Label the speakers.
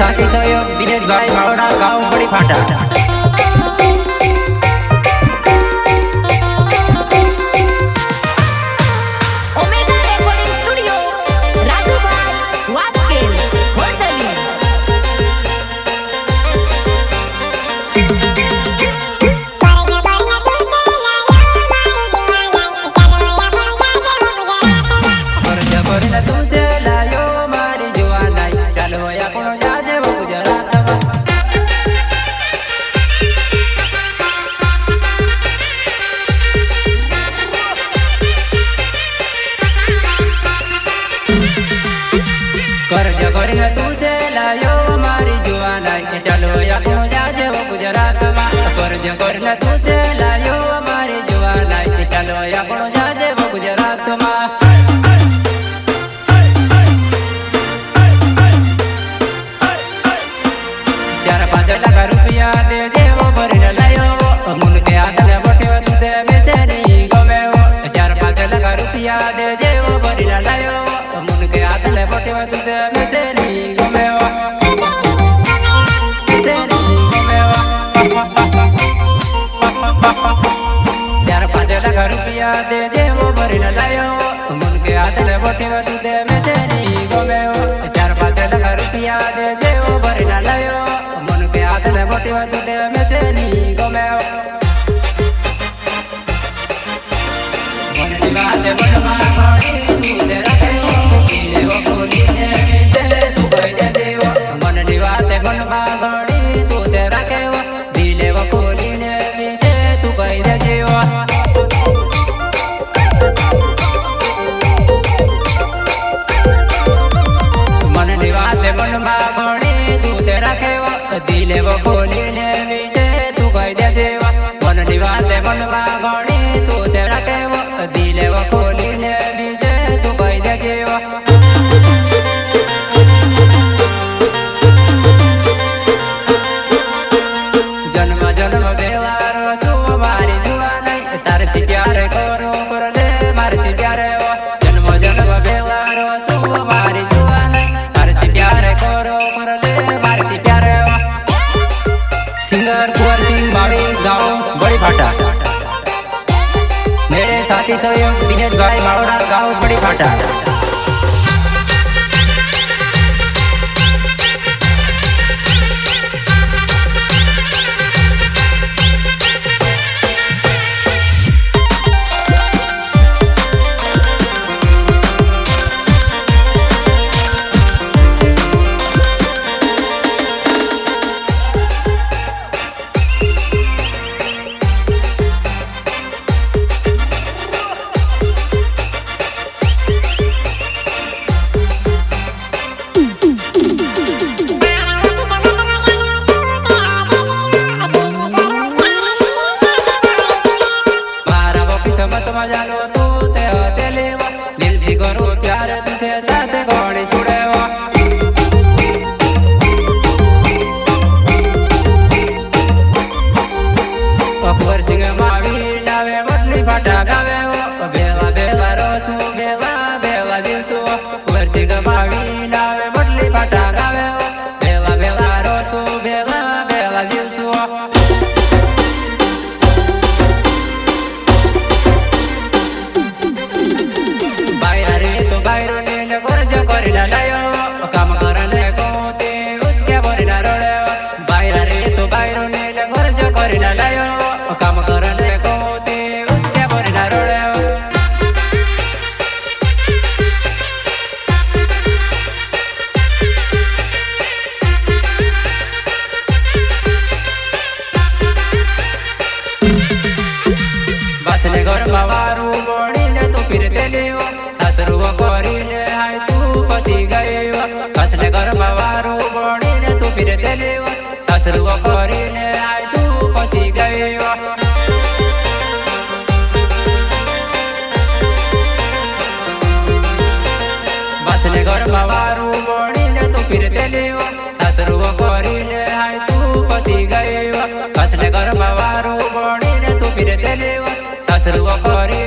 Speaker 1: साथी सहयोग दिनेश भाई मावड़ा गाँव बड़ी फाटा। कर्ज કરીને તું છે લાયો મારી જુવાનાઈ કે ચાલો આપણો જાજે ગુજરાતમાં। कर्ज કરીને તું છે લાયો મારી જુવાનાઈ કે ચાલો આપણો જાજે ગુજરાતમાં। ચાર પાંચ લાખ રૂપિયા દે દેવો ભરીને લાયો મુન કે હાથને બટ્યો તું દે મેસે નહીં ગમેવો। ચાર પાંચ લાખ રૂપિયા દે દેવો ભરીને લાયો मुन के हाथ ले बटे तू दे मेसे नहीं गमेवा से नहीं गमेवा। चार पाँच लाख रुपया दे दे वो भरी न लायो मुन के हाथ ले बटे तू दे मेसे नहीं गमेवा। चार पाँच लाख रुपया दे दे वो भरी न लायो मुन के हाथ ले बटे तू दे मेसे नहीं गमेवा। मन की बात मन मांगोड़ी तू दे रखे दिले वो खोली ने विषे तू कह दे देवा मन निवाते मन मांगणी तू तेरा के वो दिले वो खोली ने विषे तू कह दे देवा। जन्म जन्म बेवारो छु मारी जुवानाई तार से प्यार करो कर ले मार से प्यार वो। जन्म जन्म बेवारो छु मारी जुवानाई तार से प्यार करो कर ले मार से प्यार वो। सिंगर कुंवर सिंह बाड़ी गाँव बड़ी फाटा। मेरे साथी सहयोग दिनेश भाई मावड़ा गाँव बड़ी फाटा। मजालो तू ते होते लेवा दिल से करो प्यार तुझे साथ घोड़े छुड़ेवा। कुंवर सिंह मावी डावे बटली फाटा गावे वो बेला बेला रोचू बेला बेला दिवसो। कुंवर सिंह मावी डावे बटली फाटा गावे वो बेला बेला रोचू बेला बेला दिवसो। कर्ज करिना लायो काम करने को ते उसके भरिना रोड़े बाहर रे तो बाहर ने कर्ज करिना लायो काम करने को ते उसके भरिना रोड़े। बसने घर बाबारू बोड़ी ने तो फिर देलेवा सासरू करी ने हाय तू पसी गईवा। बसने घर बाबारू बोड़ी ने तू फिर देलेवा सासरू करी ने हाय तू पसी गईवा। बसने घर बाबारू बोड़ी ने तू फिर देलेवा सासरू करी ने हाय तू पसी गईवा। बसने घर बाबारू बोड़ी ने तू फिर देलेवा सासरू करी